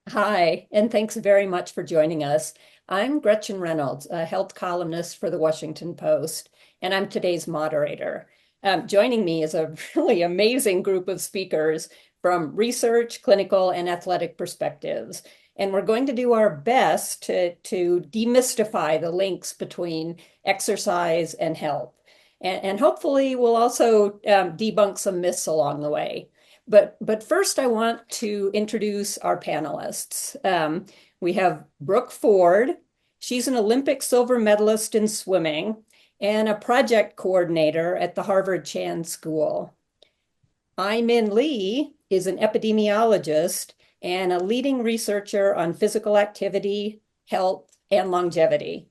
Hi, and thanks very much for joining us. I'm Gretchen Reynolds, a health columnist for the Washington Post, and I'm today's moderator. Joining me is a really amazing group of speakers from research, clinical, and athletic perspectives. And we're going to do our best to demystify the links between exercise and health. And hopefully we'll also debunk some myths along the way. But first, I want to introduce our panelists. We have Brooke Ford. She's an Olympic silver medalist in swimming and a project coordinator at the Harvard Chan School. Ai-Min Lee is an epidemiologist and a leading researcher on physical activity, health, and longevity.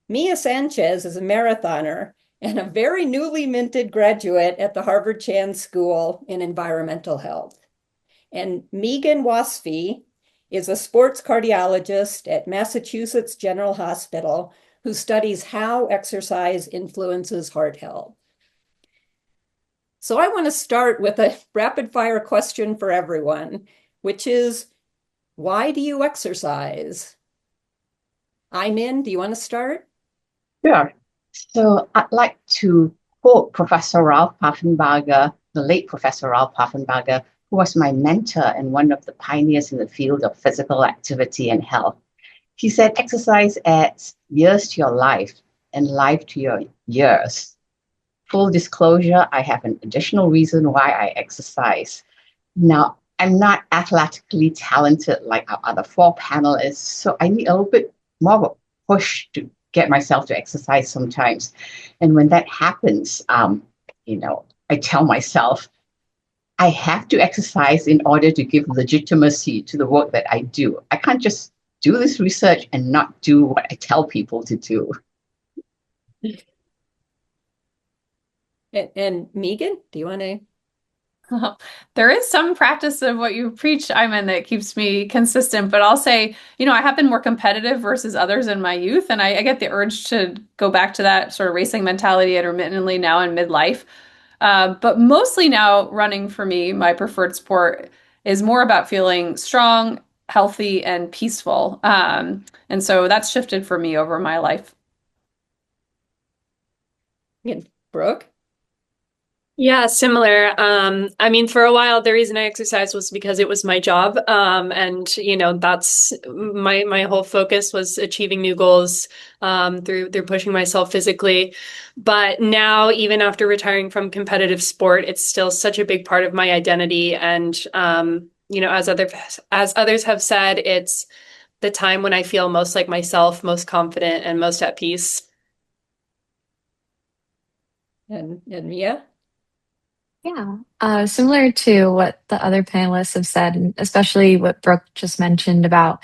Mia Sanchez is a marathoner and a very newly minted graduate at the Harvard Chan School in Environmental Health. And Megan Wasfy is a sports cardiologist at Massachusetts General Hospital who studies how exercise influences heart health. So I want to start with a rapid fire question for everyone, which is, why do you exercise? Ai-Min, do you want to start? Sure. So I'd like to quote Professor Ralph Paffenbarger, the late Professor Ralph Paffenbarger, who was my mentor and one of the pioneers in the field of physical activity and health. He said, exercise adds years to your life and life to your years. Full disclosure, I have an additional reason why I exercise. Now, I'm not athletically talented like our other four panelists, so I need a little bit more of a push to get myself to exercise sometimes. And when that happens, I tell myself, I have to exercise in order to give legitimacy to the work that I do. I can't just do this research and not do what I tell people to do. And Megan, do you want to? There is some practice of what you preach, Iman, that keeps me consistent. But I'll say, I have been more competitive versus others in my youth, and I get the urge to go back to that sort of racing mentality intermittently now in midlife. But mostly now, running for me, my preferred sport, is more about feeling strong, healthy, and peaceful. And so that's shifted for me over my life. Brooke? Yeah, similar. For a while, the reason I exercised was because it was my job. That's my whole focus was achieving new goals, through pushing myself physically. But now, even after retiring from competitive sport, it's still such a big part of my identity. And, as others have said, it's the time when I feel most like myself, most confident, and most at peace. And Mia? Yeah, similar to what the other panelists have said, and especially what Brooke just mentioned about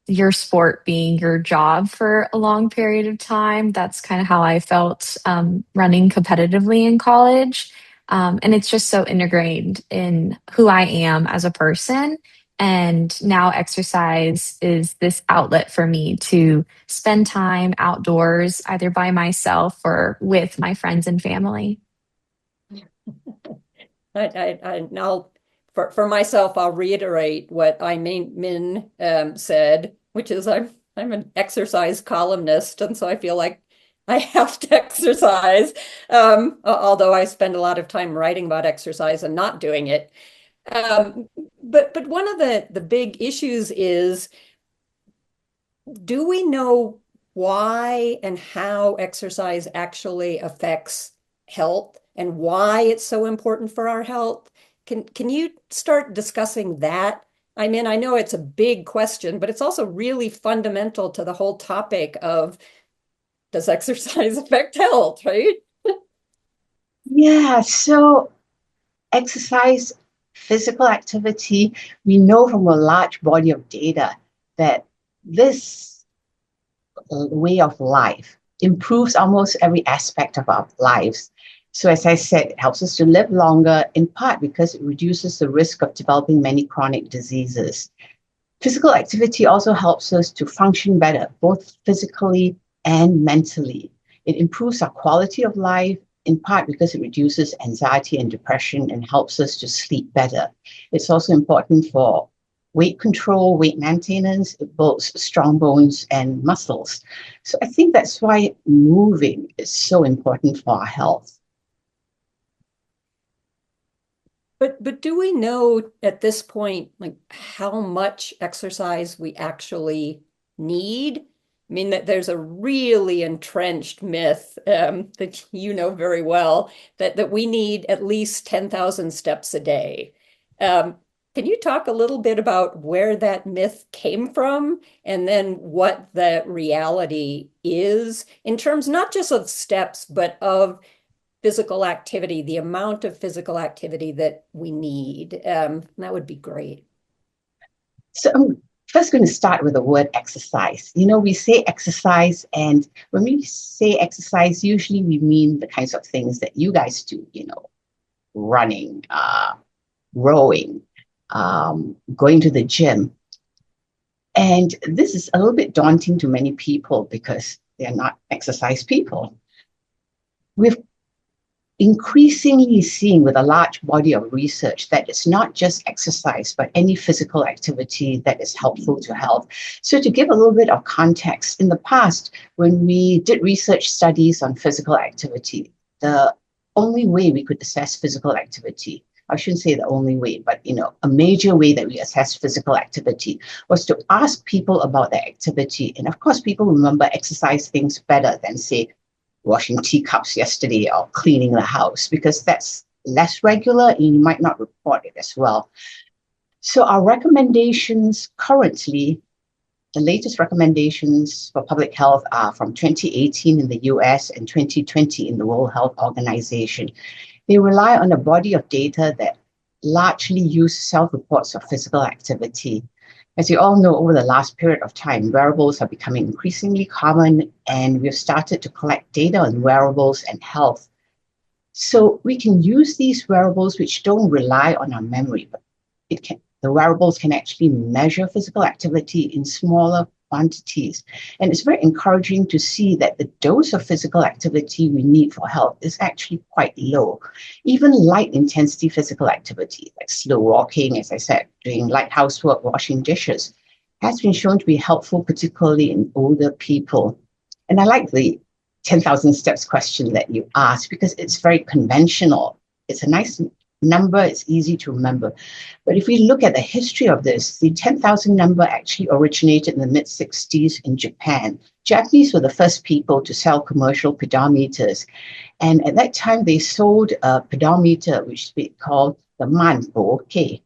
your sport being your job for a long period of time. That's kind of how I felt running competitively in college. And it's just so integrated in who I am as a person. And now exercise is this outlet for me to spend time outdoors, either by myself or with my friends and family. I'll for myself, I'll reiterate what Ai-Min said, which is I'm an exercise columnist, and so I feel like I have to exercise. Although I spend a lot of time writing about exercise and not doing it. But one of the big issues is, do we know why and how exercise actually affects health and why it's so important for our health? Can you start discussing that? I mean, I know it's a big question, but it's also really fundamental to the whole topic of, does exercise affect health, right? Yeah, so exercise, physical activity, we know from a large body of data that this way of life improves almost every aspect of our lives. So as I said, it helps us to live longer, in part because it reduces the risk of developing many chronic diseases. Physical activity also helps us to function better, both physically and mentally. It improves our quality of life, in part because it reduces anxiety and depression and helps us to sleep better. It's also important for weight control, weight maintenance. It builds strong bones and muscles. So I think that's why moving is so important for our health. But do we know at this point, like how much exercise we actually need? I mean, that there's a really entrenched myth that you know very well that we need at least 10,000 steps a day. Um, can you talk a little bit about where that myth came from and then what the reality is in terms not just of steps, but of physical activity, the amount of physical activity that we need? That would be great. So I'm first going to start with the word exercise. We say exercise, and when we say exercise, usually we mean the kinds of things that you guys do, running, rowing, going to the gym. And this is a little bit daunting to many people because they're not exercise people. We've increasingly seeing with a large body of research that it's not just exercise, but any physical activity that is helpful to health. So to give a little bit of context, in the past, when we did research studies on physical activity, the only way we could assess physical activity, I shouldn't say the only way, but a major way that we assess physical activity was to ask people about their activity. And of course, people remember exercise things better than, say, washing teacups yesterday or cleaning the house, because that's less regular and you might not report it as well. So our recommendations currently, the latest recommendations for public health are from 2018 in the US and 2020 in the World Health Organization. They rely on a body of data that largely use self-reports of physical activity. As you all know, over the last period of time, wearables are becoming increasingly common, and we've started to collect data on wearables and health. So we can use these wearables, which don't rely on our memory, but the wearables can actually measure physical activity in smaller quantities. And it's very encouraging to see that the dose of physical activity we need for health is actually quite low. Even light intensity physical activity, like slow walking, as I said, doing light housework, washing dishes, has been shown to be helpful, particularly in older people. And I like the 10,000 steps question that you asked because it's very conventional. It's a nice number, it's easy to remember. But if we look at the history of this, the 10,000 number actually originated in the mid-60s in Japan. Japanese were the first people to sell commercial pedometers. And at that time, they sold a pedometer, which they called the manpo. Okay.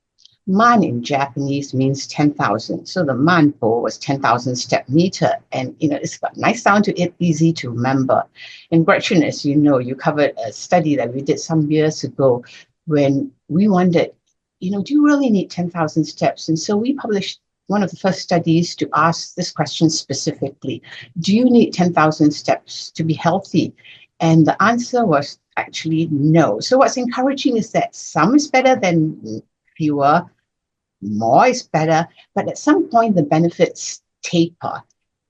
Man in Japanese means 10,000. So the manpo was 10,000 step meter. And, it's got a nice sound to it, easy to remember. And Gretchen, as you know, you covered a study that we did some years ago when we wondered, do you really need 10,000 steps? And so we published one of the first studies to ask this question specifically. Do you need 10,000 steps to be healthy? And the answer was actually no. So what's encouraging is that some is better than fewer, more is better, but at some point the benefits taper.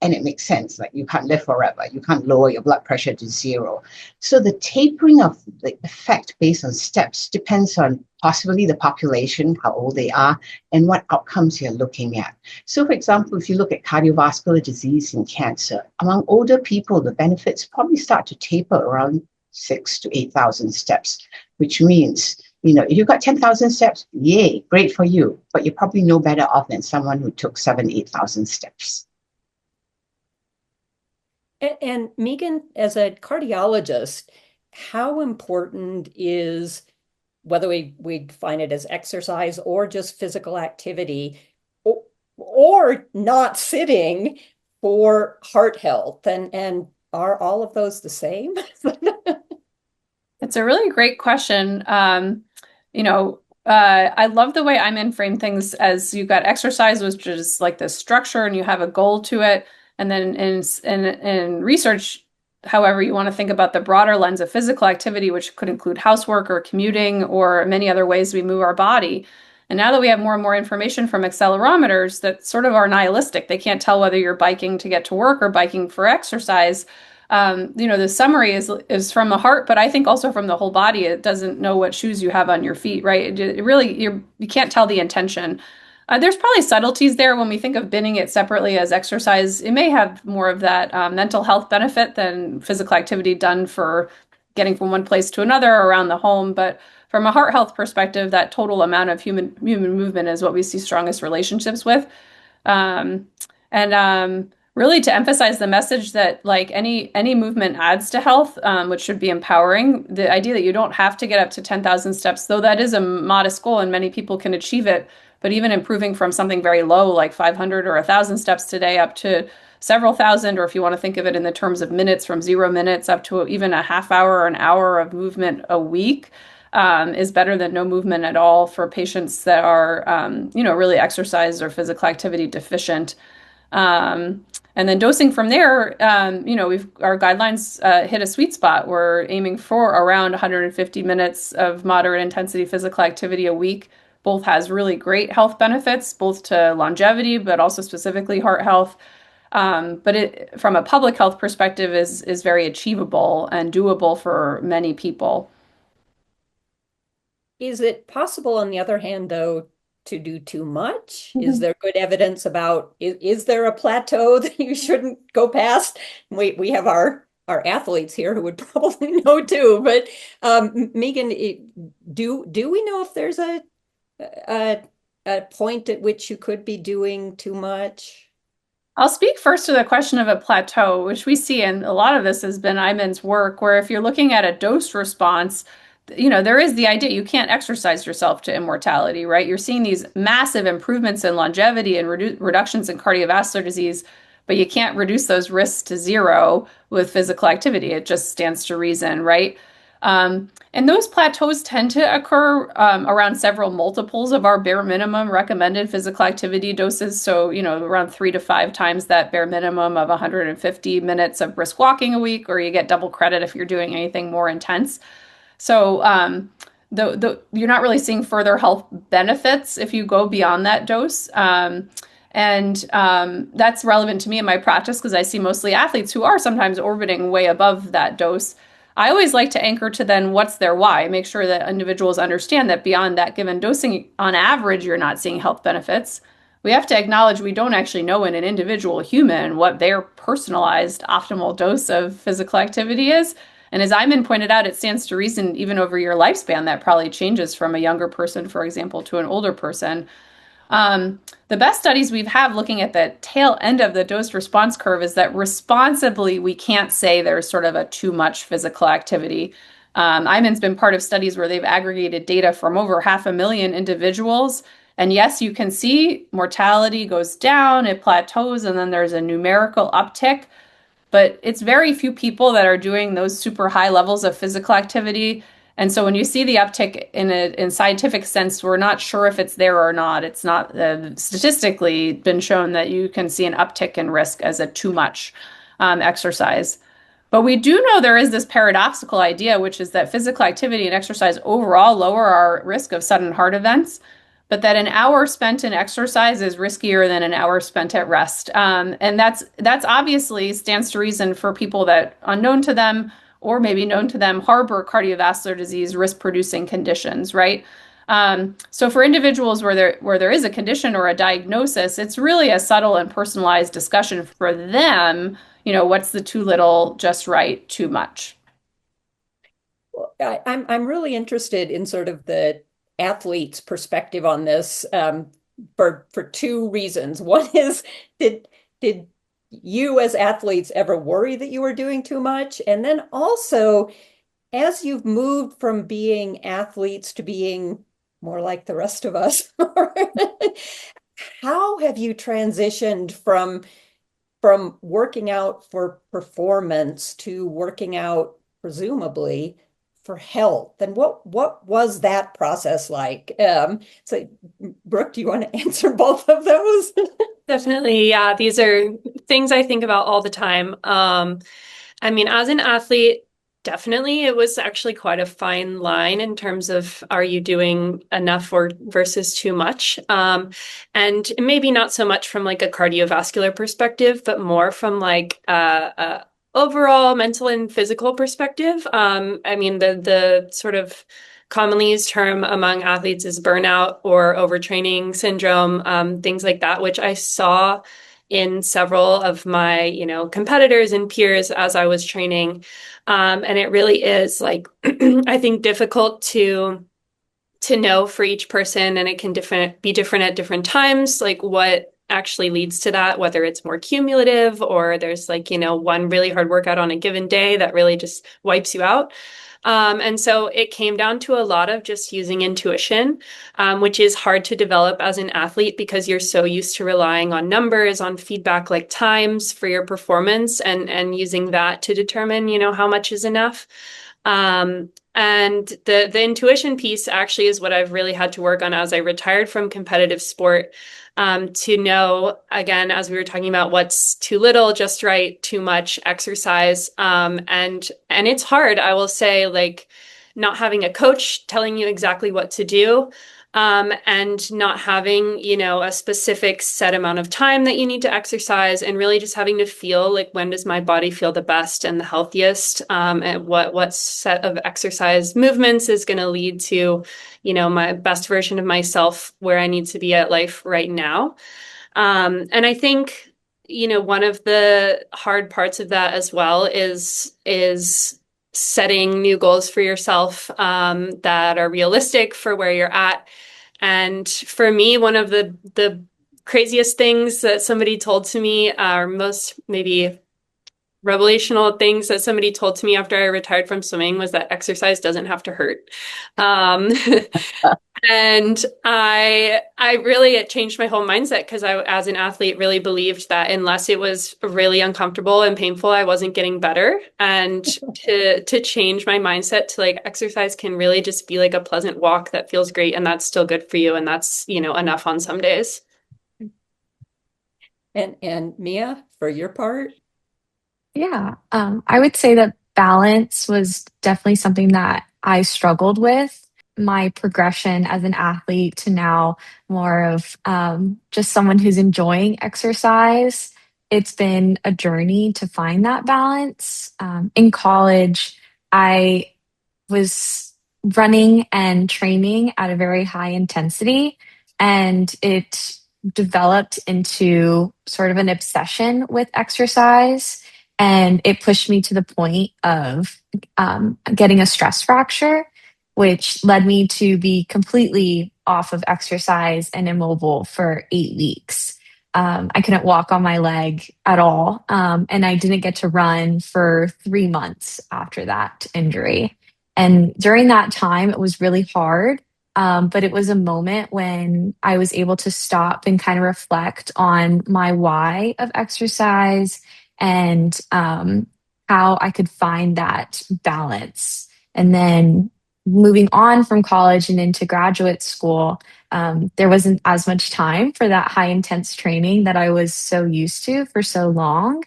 And it makes sense, like you can't live forever. You can't lower your blood pressure to zero. So the tapering of the effect based on steps depends on possibly the population, how old they are, and what outcomes you're looking at. So for example, if you look at cardiovascular disease and cancer, among older people, the benefits probably start to taper around 6,000 to 8,000 steps, which means, if you've got 10,000 steps, yay, great for you, but you're probably no better off than someone who took 7,000, 8,000 steps. And Megan, as a cardiologist, how important is whether we find it as exercise or just physical activity or not sitting for heart health? And are all of those the same? It's a really great question. I love the way Iman framed things as you've got exercise, which is like the structure and you have a goal to it. And then in research, however, you want to think about the broader lens of physical activity, which could include housework or commuting or many other ways we move our body. And now that we have more and more information from accelerometers that sort of are nihilistic, they can't tell whether you're biking to get to work or biking for exercise. The summary is from the heart, but I think also from the whole body. It doesn't know what shoes you have on your feet, right? It really, you can't tell the intention. There's probably subtleties there when we think of binning it separately as exercise. It may have more of that mental health benefit than physical activity done for getting from one place to another around the home. But from a heart health perspective, that total amount of human movement is what we see strongest relationships with. Um, and really to emphasize the message that like any movement adds to health, which should be empowering. The idea that you don't have to get up to 10,000 steps, though that is a modest goal and many people can achieve it. But even improving from something very low, like 500 or 1,000 steps today, up to several thousand, or if you want to think of it in the terms of minutes, from 0 minutes up to even a half hour or an hour of movement a week, is better than no movement at all for patients that are, really exercise or physical activity deficient. And then dosing from there, our guidelines hit a sweet spot. We're aiming for around 150 minutes of moderate intensity physical activity a week. Both has really great health benefits, both to longevity, but also specifically heart health. But it, from a public health perspective, is very achievable and doable for many people. Is it possible, on the other hand, though, to do too much? Is there good evidence about is there a plateau that you shouldn't go past? We have our athletes here who would probably know too, but Megan, do we know if there's a a point at which you could be doing too much? I'll speak first to the question of a plateau, which we see, and a lot of this has been Iman's work, where if you're looking at a dose response, there is the idea you can't exercise yourself to immortality, right? You're seeing these massive improvements in longevity and reductions in cardiovascular disease, but you can't reduce those risks to zero with physical activity. It just stands to reason, right? And those plateaus tend to occur around several multiples of our bare minimum recommended physical activity doses. So, around 3 to 5 times that bare minimum of 150 minutes of brisk walking a week, or you get double credit if you're doing anything more intense. So, you're not really seeing further health benefits if you go beyond that dose. And that's relevant to me in my practice because I see mostly athletes who are sometimes orbiting way above that dose. I always like to anchor to then what's their why, make sure that individuals understand that beyond that given dosing, on average, you're not seeing health benefits. We have to acknowledge we don't actually know in an individual human what their personalized optimal dose of physical activity is. And as Iman pointed out, it stands to reason even over your lifespan that probably changes from a younger person, for example, to an older person. The best studies we've had looking at the tail end of the dose response curve is that responsibly, we can't say there's sort of a too much physical activity. Iman's been part of studies where they've aggregated data from over 500,000 individuals. And yes, you can see mortality goes down, it plateaus, and then there's a numerical uptick. But it's very few people that are doing those super high levels of physical activity. And so when you see the uptick in scientific sense, we're not sure if it's there or not. It's not statistically been shown that you can see an uptick in risk as a too much exercise. But we do know there is this paradoxical idea, which is that physical activity and exercise overall lower our risk of sudden heart events, but that an hour spent in exercise is riskier than an hour spent at rest. And that's obviously stands to reason for people that unknown to them or maybe known to them harbor cardiovascular disease risk-producing conditions, right? So for individuals where there is a condition or a diagnosis, it's really a subtle and personalized discussion for them. What's the too little, just right, too much? Well, I'm really interested in sort of the athlete's perspective on this for two reasons. One is, did you as athletes ever worry that you were doing too much? And then also, as you've moved from being athletes to being more like the rest of us, how have you transitioned from working out for performance to working out, presumably, for health? And what was that process like? So, Brooke, do you want to answer both of those? Definitely. Yeah. These are things I think about all the time. As an athlete, definitely it was actually quite a fine line in terms of are you doing enough or versus too much? And maybe not so much from like a cardiovascular perspective, but more from like overall mental and physical perspective. I mean, the sort of commonly used term among athletes is burnout or overtraining syndrome, things like that, which I saw in several of my, competitors and peers as I was training. And it really is like, I think difficult to know for each person, and it can be different at different times, like what actually leads to that, whether it's more cumulative or there's like, one really hard workout on a given day that really just wipes you out. And so it came down to a lot of just using intuition, which is hard to develop as an athlete because you're so used to relying on numbers, on feedback like times for your performance, and using that to determine, how much is enough. And the intuition piece actually is what I've really had to work on as I retired from competitive sport, to know, again, as we were talking about, what's too little, just right, too much exercise. And it's hard, I will say, like not having a coach telling you exactly what to do. And not having, a specific set amount of time that you need to exercise, and really just having to feel like, when does my body feel the best and the healthiest? And what set of exercise movements is going to lead to, my best version of myself where I need to be at life right now. And I think, one of the hard parts of that as well is setting new goals for yourself, that are realistic for where you're at. And for me, one of the craziest things that somebody told to me, or most maybe revelational things that somebody told to me after I retired from swimming, was that exercise doesn't have to hurt. Um, and I really, it changed my whole mindset, because I, as an athlete, really believed that unless it was really uncomfortable and painful, I wasn't getting better. And to change my mindset to like, exercise can really just be like a pleasant walk that feels great, and that's still good for you, and that's, enough on some days. And Mia, for your part? Yeah, I would say that balance was definitely something that I struggled with. My progression as an athlete to now more of just someone who's enjoying exercise. It's been a journey to find that balance. In college, I was running and training at a very high intensity, and it developed into sort of an obsession with exercise. And it pushed me to the point of getting a stress fracture, which led me to be completely off of exercise and immobile for 8 weeks. I couldn't walk on my leg at all. And I didn't get to run for 3 months after that injury. And during that time, it was really hard. But it was a moment when I was able to stop and kind of reflect on my why of exercise, and how I could find that balance. And then moving on from college and into graduate school, there wasn't as much time for that high intense training that I was so used to for so long.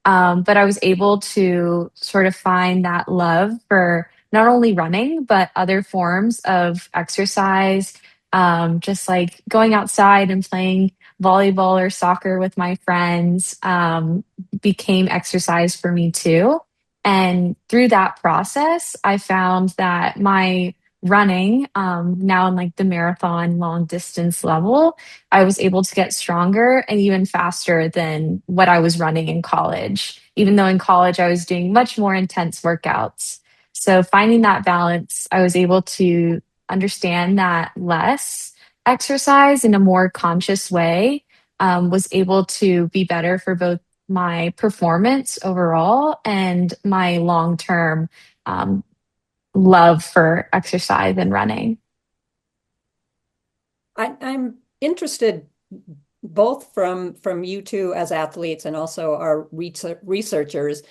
But I was able to sort of find that love for not only running, but other forms of exercise, just like going outside and playing volleyball or soccer with my friends, became exercise for me too. And through that process, I found that my running, now in like the marathon long distance level, I was able to get stronger and even faster than what I was running in college, even though in college I was doing much more intense workouts. So finding that balance, I was able to understand that less exercise in a more conscious way, was able to be better for both my performance overall and my long term um, love for exercise and running. I'm interested both from you two as athletes and also our researchers.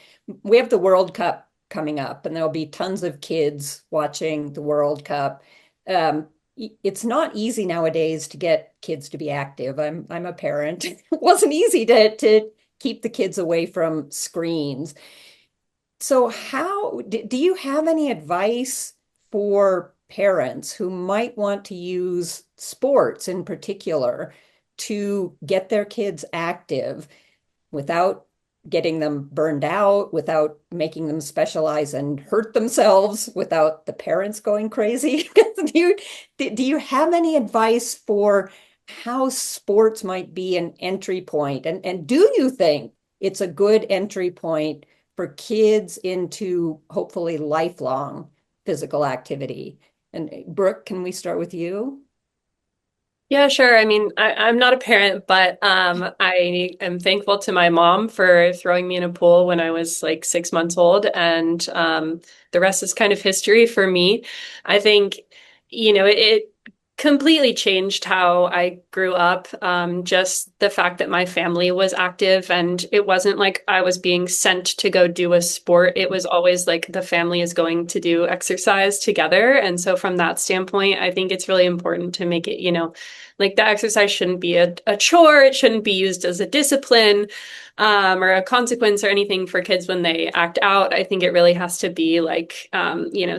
We have the World Cup coming up, and there'll be tons of kids watching the World Cup. It's not easy nowadays to get kids to be active. I'm a parent. It wasn't easy to keep the kids away from screens. So how do you have any advice for parents who might want to use sports in particular to get their kids active without getting them burned out, without making them specialize and hurt themselves, without the parents going crazy? Do you have any advice for how sports might be an entry point? And do you think it's a good entry point for kids into hopefully lifelong physical activity? And Brooke, can we start with you? Yeah, sure. I mean, I'm not a parent, but I am thankful to my mom for throwing me in a pool when I was like 6 months old, and the rest is kind of history for me. I think, it completely changed how I grew up. Just the fact that my family was active, and it wasn't like I was being sent to go do a sport. It was always like the family is going to do exercise together. And so from that standpoint, I think it's really important to make it, like the exercise shouldn't be a chore. It shouldn't be used as a discipline, or a consequence or anything for kids when they act out. I think it really has to be like,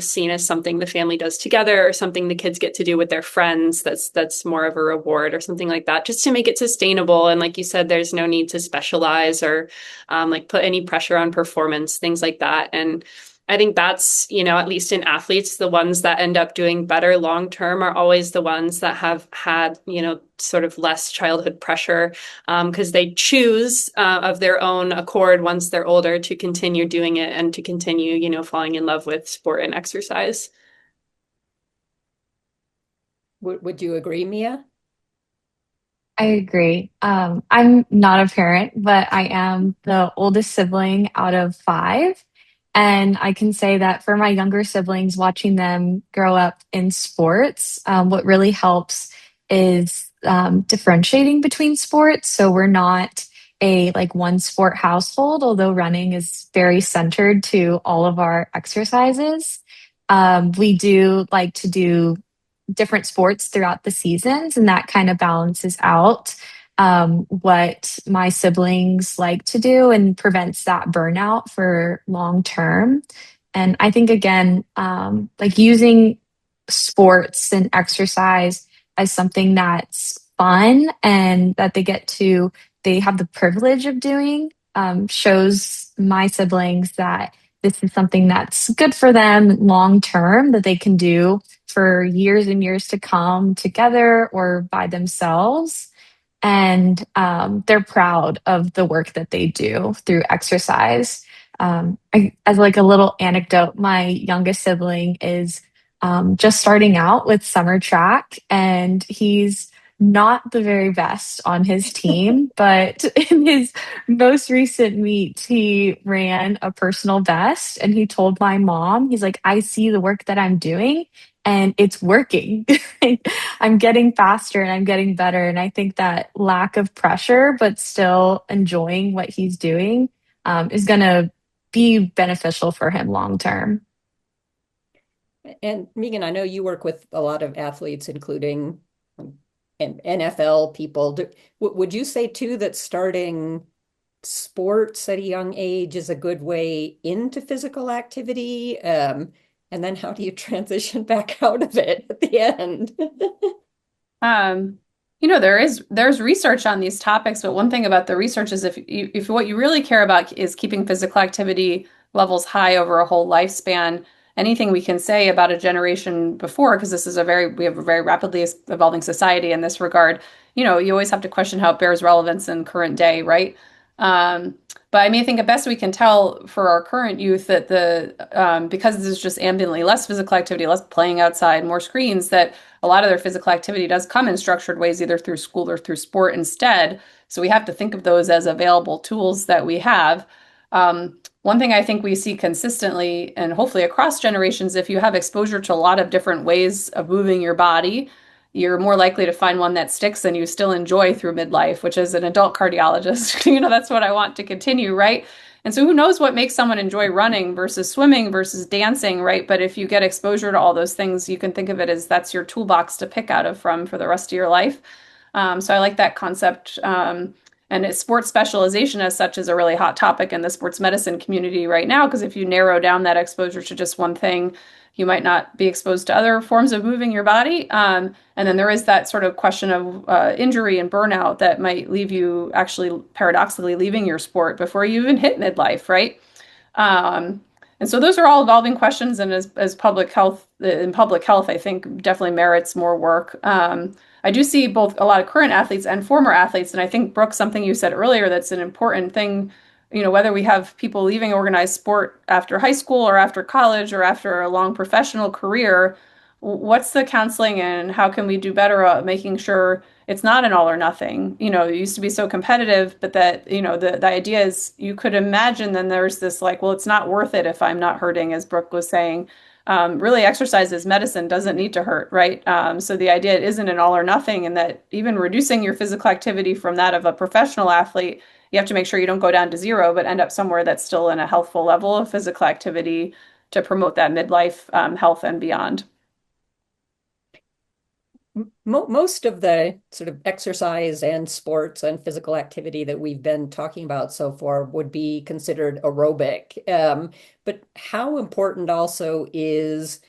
seen as something the family does together, or something the kids get to do with their friends. That's more of a reward or something like that, just to make it sustainable. And like you said, there's no need to specialize or like put any pressure on performance, things like that. And I think that's, at least in athletes, the ones that end up doing better long term are always the ones that have had, sort of less childhood pressure, because they choose of their own accord once they're older to continue doing it and to continue, falling in love with sport and exercise. Would you agree, Mia? I agree. I'm not a parent, but I am the oldest sibling out of five. And I can say that for my younger siblings, watching them grow up in sports, what really helps is differentiating between sports. So we're not a like one sport household, although running is very centered to all of our exercises. We do like to do different sports throughout the seasons, and that kind of balances out what my siblings like to do and prevents that burnout for long term. And I think, again, like using sports and exercise as something that's fun and that they have the privilege of doing, shows my siblings that this is something that's good for them long term, that they can do for years and years to come together or by themselves. And they're proud of the work that they do through exercise. As like a little anecdote, my youngest sibling is just starting out with summer track, and he's not the very best on his team, but in his most recent meet, he ran a personal best, and he told my mom, he's like, I see the work that I'm doing and it's working. I'm getting faster and I'm getting better. And I think that lack of pressure, but still enjoying what he's doing, is going to be beneficial for him long term. And Megan, I know you work with a lot of athletes, including NFL people. Would you say too that starting sports at a young age is a good way into physical activity? And then how do you transition back out of it at the end? Um, there's research on these topics, but one thing about the research is if what you really care about is keeping physical activity levels high over a whole lifespan, anything we can say about a generation before, because we have a very rapidly evolving society in this regard, you always have to question how it bears relevance in current day, right? Um, but I mean, I think at best we can tell for our current youth that because this is just ambiently less physical activity, less playing outside, more screens, that a lot of their physical activity does come in structured ways, either through school or through sport instead. So we have to think of those as available tools that we have. One thing I think we see consistently and hopefully across generations, if you have exposure to a lot of different ways of moving your body, you're more likely to find one that sticks and you still enjoy through midlife, which as an adult cardiologist, that's what I want to continue, right? And so who knows what makes someone enjoy running versus swimming versus dancing, right? But if you get exposure to all those things, you can think of it as that's your toolbox to pick out of from for the rest of your life. So I like that concept. And it's sports specialization as such is a really hot topic in the sports medicine community right now, because if you narrow down that exposure to just one thing, you might not be exposed to other forms of moving your body. And then there is that sort of question of injury and burnout that might leave you actually paradoxically leaving your sport before you even hit midlife, right? Um, and so those are all evolving questions, and as public health in public health, I think definitely merits more work. I do see both a lot of current athletes and former athletes, and I think Brooke, something you said earlier that's an important thing. Whether we have people leaving organized sport after high school or after college or after a long professional career, what's the counseling and how can we do better at making sure it's not an all or nothing? It used to be so competitive, but that, the idea is you could imagine then there's this like, well, it's not worth it if I'm not hurting, as Brooke was saying. Really, exercise is medicine, doesn't need to hurt, right? So the idea it isn't an all or nothing, and that even reducing your physical activity from that of a professional athlete, you have to make sure you don't go down to zero, but end up somewhere that's still in a healthful level of physical activity to promote that midlife health and beyond. Most of the sort of exercise and sports and physical activity that we've been talking about so far would be considered aerobic. But how important also is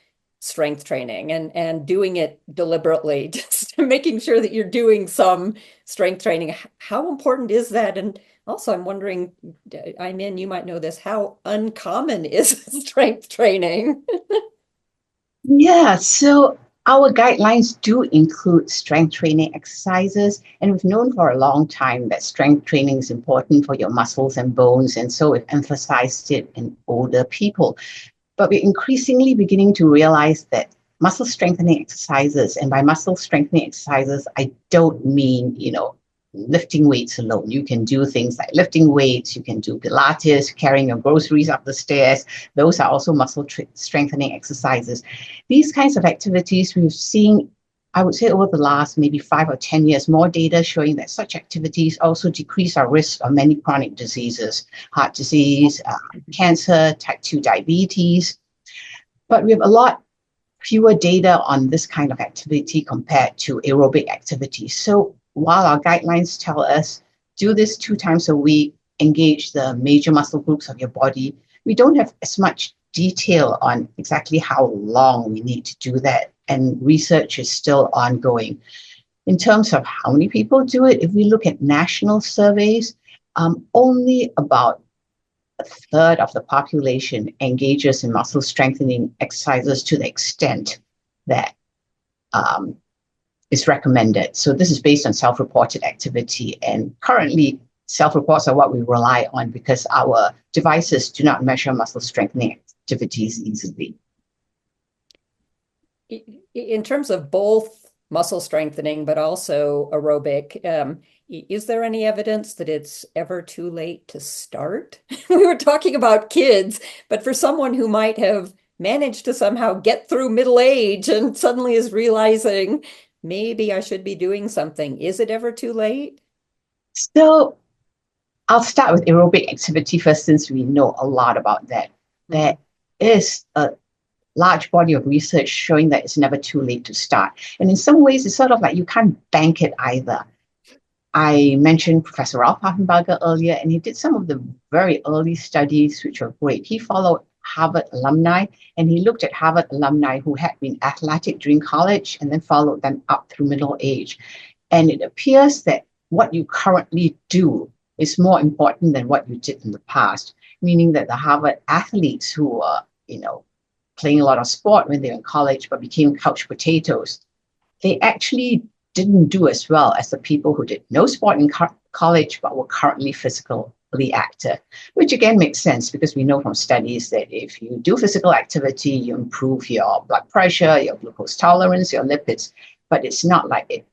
strength training and doing it deliberately, just making sure that you're doing some strength training. How important is that? And also, I'm wondering, you might know this, how uncommon is strength training? Yeah, so our guidelines do include strength training exercises, and we've known for a long time that strength training is important for your muscles and bones, and so we've emphasized it in older people. But we're increasingly beginning to realize that muscle strengthening exercises, and by muscle strengthening exercises, I don't mean, lifting weights alone. You can do things like lifting weights, you can do Pilates, carrying your groceries up the stairs. Those are also muscle strengthening exercises. These kinds of activities we've seen, I would say over the last maybe 5 or 10 years, more data showing that such activities also decrease our risk of many chronic diseases, heart disease, cancer, type 2 diabetes. But we have a lot fewer data on this kind of activity compared to aerobic activities. So while our guidelines tell us do this 2 times a week, engage the major muscle groups of your body, we don't have as much detail on exactly how long we need to do that. And research is still ongoing. In terms of how many people do it, if we look at national surveys, only about a third of the population engages in muscle strengthening exercises to the extent that is recommended. So this is based on self-reported activity. And currently, self-reports are what we rely on because our devices do not measure muscle strengthening activities easily. In terms of both muscle strengthening, but also aerobic, is there any evidence that it's ever too late to start? We were talking about kids, but for someone who might have managed to somehow get through middle age and suddenly is realizing maybe I should be doing something, is it ever too late? So I'll start with aerobic activity first, since we know a lot about that. There is a large body of research showing that it's never too late to start. And in some ways, it's sort of like you can't bank it either. I mentioned Professor Ralph Paffenbarger earlier, and he did some of the very early studies, which were great. He followed Harvard alumni, and he looked at Harvard alumni who had been athletic during college and then followed them up through middle age. And it appears that what you currently do is more important than what you did in the past, meaning that the Harvard athletes who were, playing a lot of sport when they were in college but became couch potatoes, they actually didn't do as well as the people who did no sport in college but were currently physically active, which again makes sense because we know from studies that if you do physical activity, you improve your blood pressure, your glucose tolerance, your lipids, but it's not like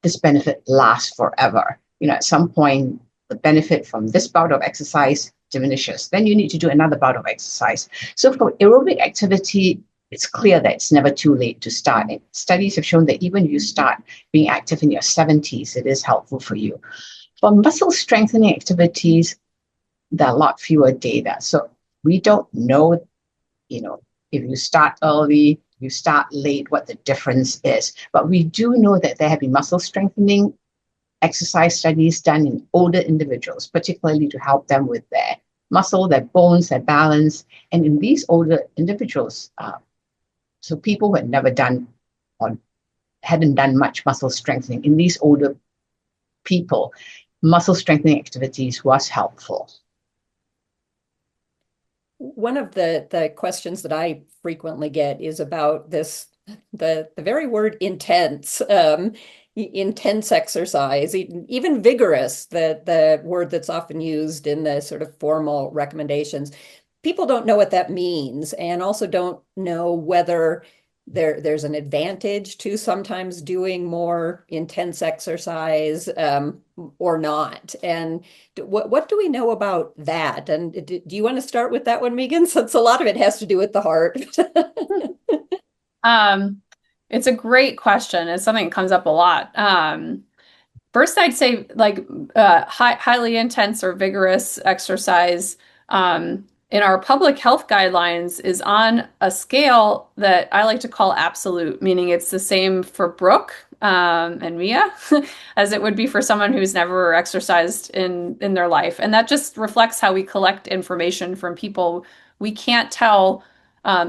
this benefit lasts forever. At some point, the benefit from this bout of exercise diminishes. Then you need to do another bout of exercise. So for aerobic activity, it's clear that it's never too late to start. And studies have shown that even if you start being active in your 70s, it is helpful for you. For muscle strengthening activities, there are a lot fewer data. So we don't know, if you start early, you start late, what the difference is. But we do know that there have been muscle strengthening exercise studies done in older individuals, particularly to help them with their muscle, their bones, their balance. And in these older individuals, so people who had never done or hadn't done much muscle strengthening, in these older people, muscle strengthening activities was helpful. One of the questions that I frequently get is about this, the very word intense, intense exercise, even vigorous, the word that's often used in the sort of formal recommendations. People don't know what that means, and also don't know whether there's an advantage to sometimes doing more intense exercise or not. And what do we know about that? And do you want to start with that one, Megan? Since a lot of it has to do with the heart. It's a great question. It's something that comes up a lot. First, I'd say like highly intense or vigorous exercise in our public health guidelines is on a scale that I like to call absolute, meaning it's the same for Brooke and Mia as it would be for someone who's never exercised in their life. And that just reflects how we collect information from people. We can't tell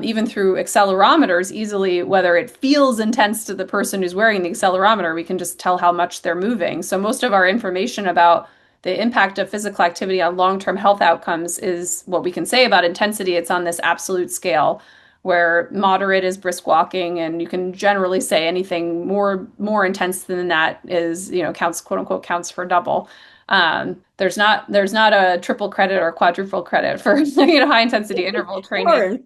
even through accelerometers easily whether it feels intense to the person who's wearing the accelerometer. We can just tell how much they're moving. So most of our information about the impact of physical activity on long-term health outcomes is what we can say about intensity. It's on this absolute scale where moderate is brisk walking, and you can generally say anything more intense than that is, counts, quote unquote, counts for double. There's not a triple credit or quadruple credit for high intensity interval training.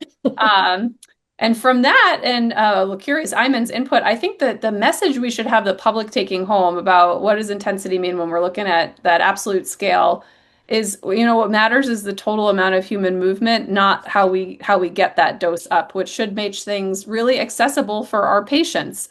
And from that, and curious Iman's input, I think that the message we should have the public taking home about what does intensity mean when we're looking at that absolute scale is, what matters is the total amount of human movement, not how we get that dose up, which should make things really accessible for our patients.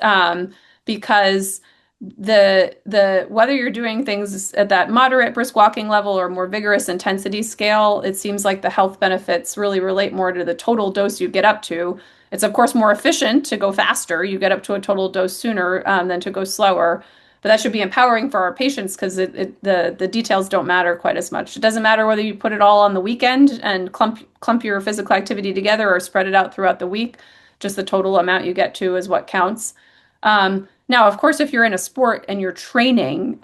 Because the whether you're doing things at that moderate brisk walking level or more vigorous intensity scale, it seems like the health benefits really relate more to the total dose you get up to. It's of course more efficient to go faster. You get up to a total dose sooner than to go slower. But that should be empowering for our patients because the details don't matter quite as much. It doesn't matter whether you put it all on the weekend and clump your physical activity together or spread it out throughout the week. Just the total amount you get to is what counts. Now, of course, if you're in a sport and you're training,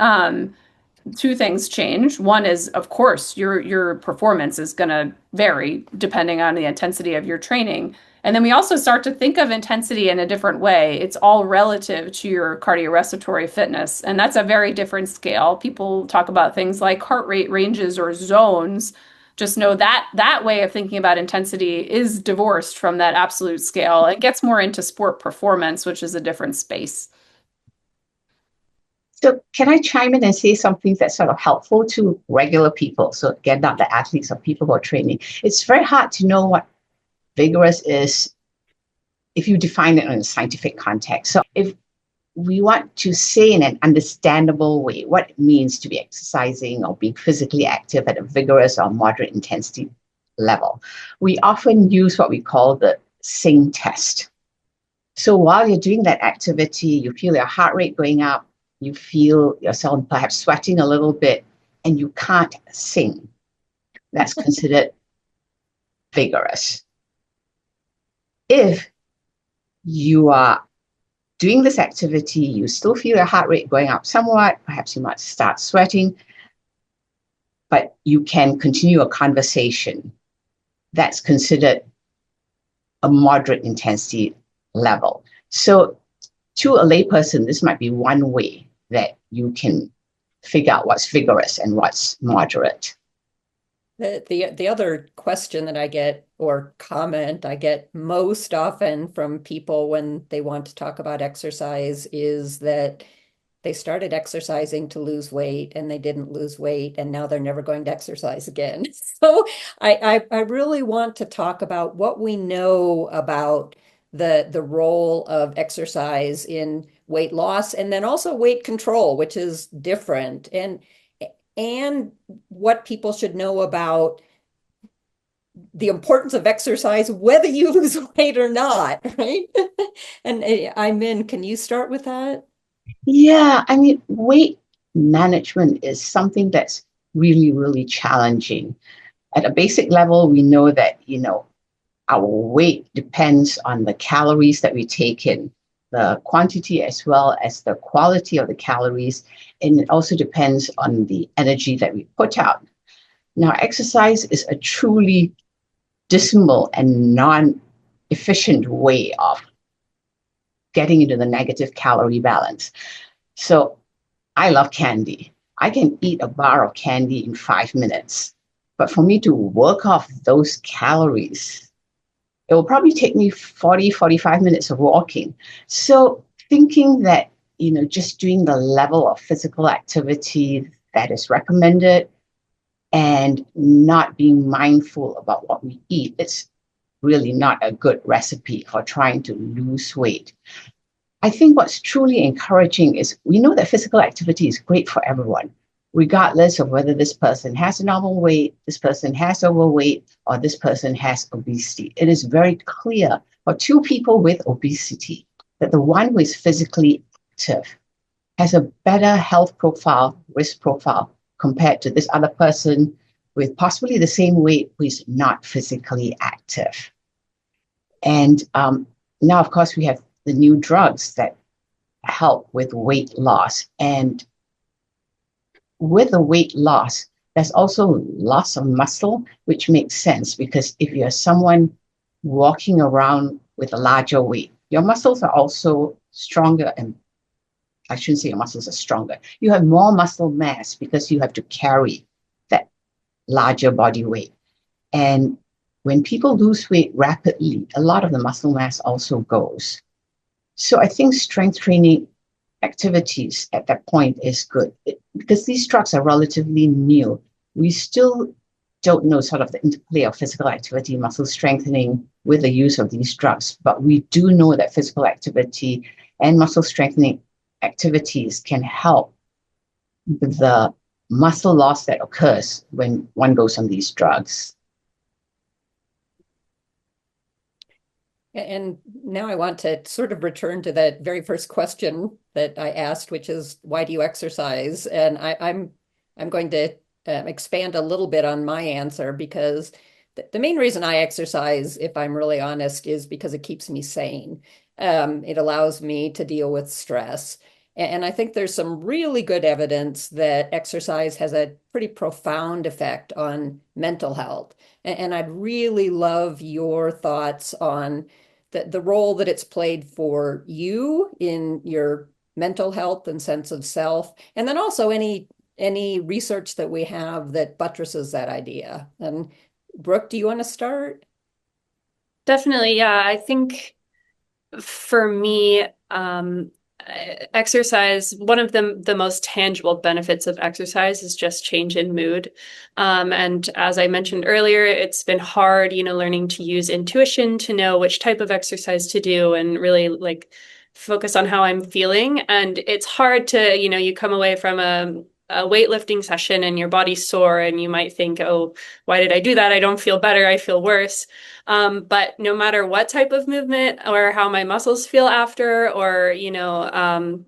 two things change. One is, of course, your performance is going to vary depending on the intensity of your training. And then we also start to think of intensity in a different way. It's all relative to your cardiorespiratory fitness. And that's a very different scale. People talk about things like heart rate ranges or zones. Just know that that way of thinking about intensity is divorced from that absolute scale. It gets more into sport performance, which is a different space. So can I chime in and say something that's sort of helpful to regular people? So again, not the athletes or people who are training. It's very hard to know what vigorous is if you define it in a scientific context. So if we want to say in an understandable way what it means to be exercising or being physically active at a vigorous or moderate intensity level, we often use what we call the SING test. So while you're doing that activity, you feel your heart rate going up, you feel yourself perhaps sweating a little bit, and you can't sing. That's considered vigorous. If you are doing this activity, you still feel your heart rate going up somewhat, perhaps you might start sweating, but you can continue a conversation, that's considered a moderate intensity level. So to a layperson, this might be one way that you can figure out what's vigorous and what's moderate. The other question that I get, or comment I get most often from people when they want to talk about exercise, is that they started exercising to lose weight and they didn't lose weight, and now they're never going to exercise again. So I really want to talk about what we know about the role of exercise in weight loss, and then also weight control, which is different, and what people should know about the importance of exercise, whether you lose weight or not, right? And Iman, can you start with that? Yeah, I mean, weight management is something that's really, really challenging. At a basic level, we know that, our weight depends on the calories that we take in, the quantity as well as the quality of the calories, and it also depends on the energy that we put out. Now, exercise is a truly dismal and non-efficient way of getting into the negative calorie balance. So I love candy. I can eat a bar of candy in 5 minutes. But for me to work off those calories, it will probably take me 40, 45 minutes of walking. So thinking that, just doing the level of physical activity that is recommended and not being mindful about what we eat, it's really not a good recipe for trying to lose weight. I think what's truly encouraging is we know that physical activity is great for everyone, regardless of whether this person has a normal weight, this person has overweight, or this person has obesity. It is very clear for two people with obesity that the one who is physically active has a better health profile, risk profile, compared to this other person with possibly the same weight who is not physically active. And now, of course, we have the new drugs that help with weight loss. And with the weight loss, there's also loss of muscle, which makes sense because if you're someone walking around with a larger weight, your muscles are also stronger. And I shouldn't say your muscles are stronger. You have more muscle mass because you have to carry that larger body weight. And when people lose weight rapidly, a lot of the muscle mass also goes. So I think strength training activities at that point is good because these drugs are relatively new. We still don't know sort of the interplay of physical activity, muscle strengthening with the use of these drugs, but we do know that physical activity and muscle strengthening activities can help with the muscle loss that occurs when one goes on these drugs. And now I want to sort of return to that very first question that I asked, which is, why do you exercise? And I'm going to expand a little bit on my answer because the main reason I exercise, if I'm really honest, is because it keeps me sane. It allows me to deal with stress. And I think there's some really good evidence that exercise has a pretty profound effect on mental health. And I'd really love your thoughts on the role that it's played for you in your mental health and sense of self, and then also any research that we have that buttresses that idea. And Brooke, do you want to start? Definitely, yeah. I think for me, exercise, one of the most tangible benefits of exercise is just change in mood. And as I mentioned earlier, it's been hard, learning to use intuition to know which type of exercise to do and really like focus on how I'm feeling. And it's hard to, you come away from a weightlifting session and your body's sore and you might think, oh, why did I do that? I don't feel better. I feel worse. But no matter what type of movement or how my muscles feel after, or,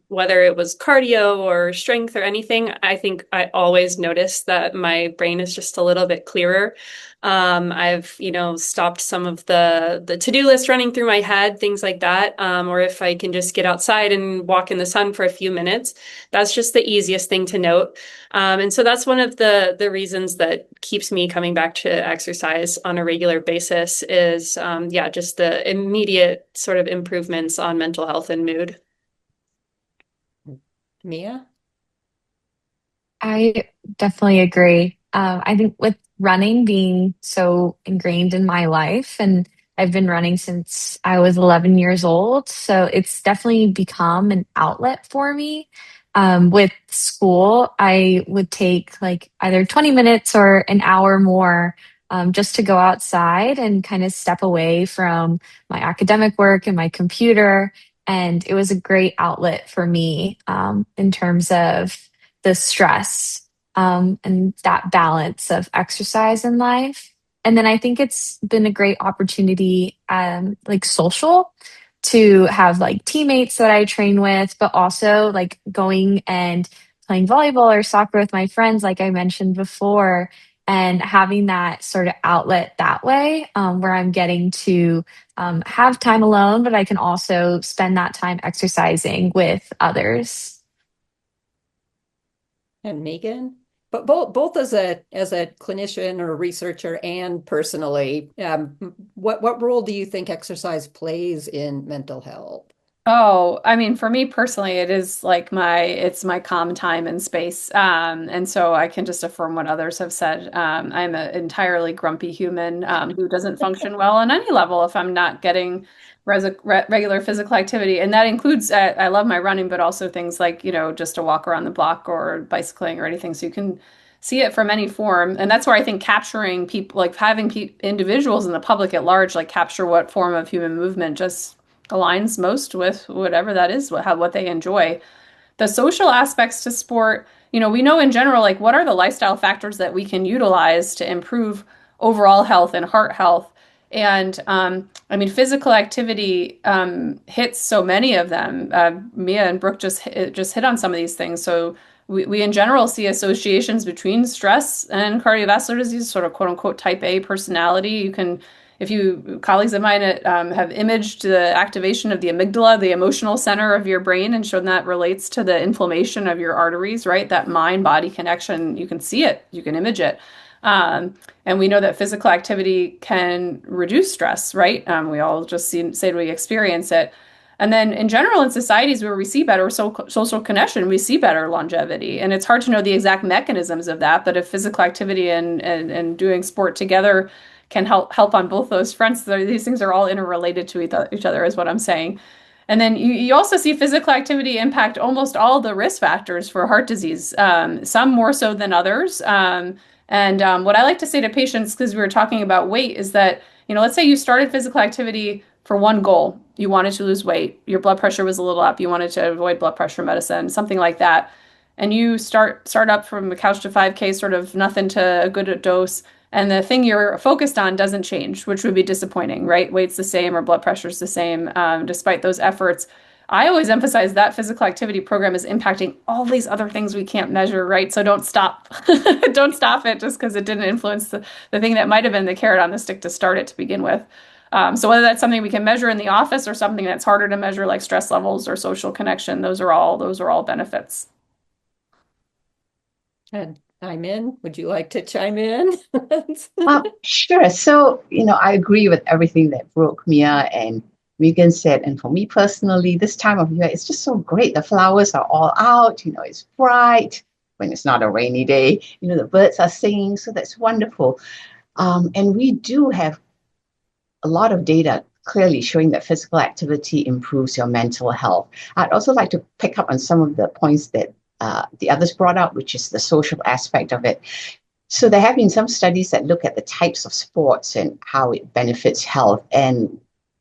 whether it was cardio or strength or anything, I think I always notice that my brain is just a little bit clearer. I've, stopped some of the to-do list running through my head, things like that. Or if I can just get outside and walk in the sun for a few minutes, that's just the easiest thing to note. And so that's one of the reasons that keeps me coming back to exercise on a regular basis is, just the immediate sort of improvements on mental health and mood. Mia? I definitely agree. I think with running being so ingrained in my life, and I've been running since I was 11 years old, so it's definitely become an outlet for me. With school, I would take like either 20 minutes or an hour more just to go outside and kind of step away from my academic work and my computer. And it was a great outlet for me in terms of the stress and that balance of exercise in life. And then I think it's been a great opportunity, like social, to have like teammates that I train with, but also like going and playing volleyball or soccer with my friends, like I mentioned before, and having that sort of outlet that way, where I'm getting to have time alone, but I can also spend that time exercising with others. And Megan, but both as a clinician or researcher and personally, what role do you think exercise plays in mental health? Oh, I mean, for me personally, it is like it's my calm time and space. And so I can just affirm what others have said. I'm an entirely grumpy human, who doesn't function well on any level if I'm not getting regular physical activity. And that includes, I love my running, but also things like, just a walk around the block or bicycling or anything. So you can see it from any form. And that's where I think capturing people, like having individuals in the public at large, like capture what form of human movement just aligns most with whatever that is, what they enjoy. The social aspects to sport, we know in general, like what are the lifestyle factors that we can utilize to improve overall health and heart health. And I mean, physical activity hits so many of them. Mia and Brooke just hit on some of these things. So we in general see associations between stress and cardiovascular disease, sort of quote unquote type A personality. If you colleagues of mine have imaged the activation of the amygdala, the emotional center of your brain, and shown that relates to the inflammation of your arteries, right? That mind-body connection, you can see it, you can image it. And we know that physical activity can reduce stress, right? We all just say we experience it. And then in general, in societies where we see better social connection, we see better longevity. And it's hard to know the exact mechanisms of that, but if physical activity and doing sport together can help on both those fronts, these things are all interrelated to each other, is what I'm saying. And then you also see physical activity impact almost all the risk factors for heart disease, some more so than others. And what I like to say to patients, because we were talking about weight, is that, let's say you started physical activity for one goal. You wanted to lose weight, your blood pressure was a little up, you wanted to avoid blood pressure medicine, something like that. And you start up from a couch to 5K, sort of nothing to a good dose. And the thing you're focused on doesn't change, which would be disappointing, right? Weight's the same or blood pressure's the same, despite those efforts. I always emphasize that physical activity program is impacting all these other things we can't measure, right? So don't stop. Don't stop it just because it didn't influence the thing that might have been the carrot on the stick to start it to begin with. So whether that's something we can measure in the office or something that's harder to measure, like stress levels or social connection, those are all benefits. And I'm in. Would you like to chime in? Sure. So, I agree with everything that Brooke, Mia, and Megan said. And for me personally, this time of year, it's just so great. The flowers are all out, it's bright when it's not a rainy day. The birds are singing. So that's wonderful. And we do have a lot of data clearly showing that physical activity improves your mental health. I'd also like to pick up on some of the points that the others brought up, which is the social aspect of it. So there have been some studies that look at the types of sports and how it benefits health. And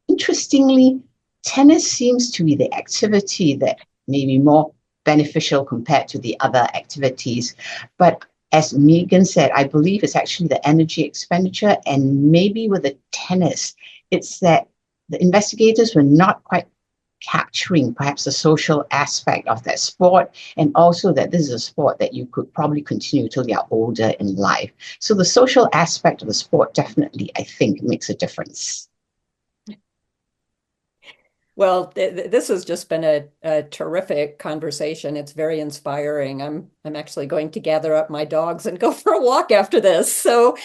interestingly, tennis seems to be the activity that may be more beneficial compared to the other activities. But as Megan said, I believe it's actually the energy expenditure. And maybe with the tennis, it's that the investigators were not quite capturing perhaps the social aspect of that sport, and also that this is a sport that you could probably continue till you're older in life. So the social aspect of the sport definitely, I think, makes a difference. Well, this has just been a terrific conversation. It's very inspiring. I'm actually going to gather up my dogs and go for a walk after this. So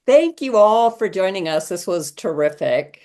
thank you all for joining us. This was terrific.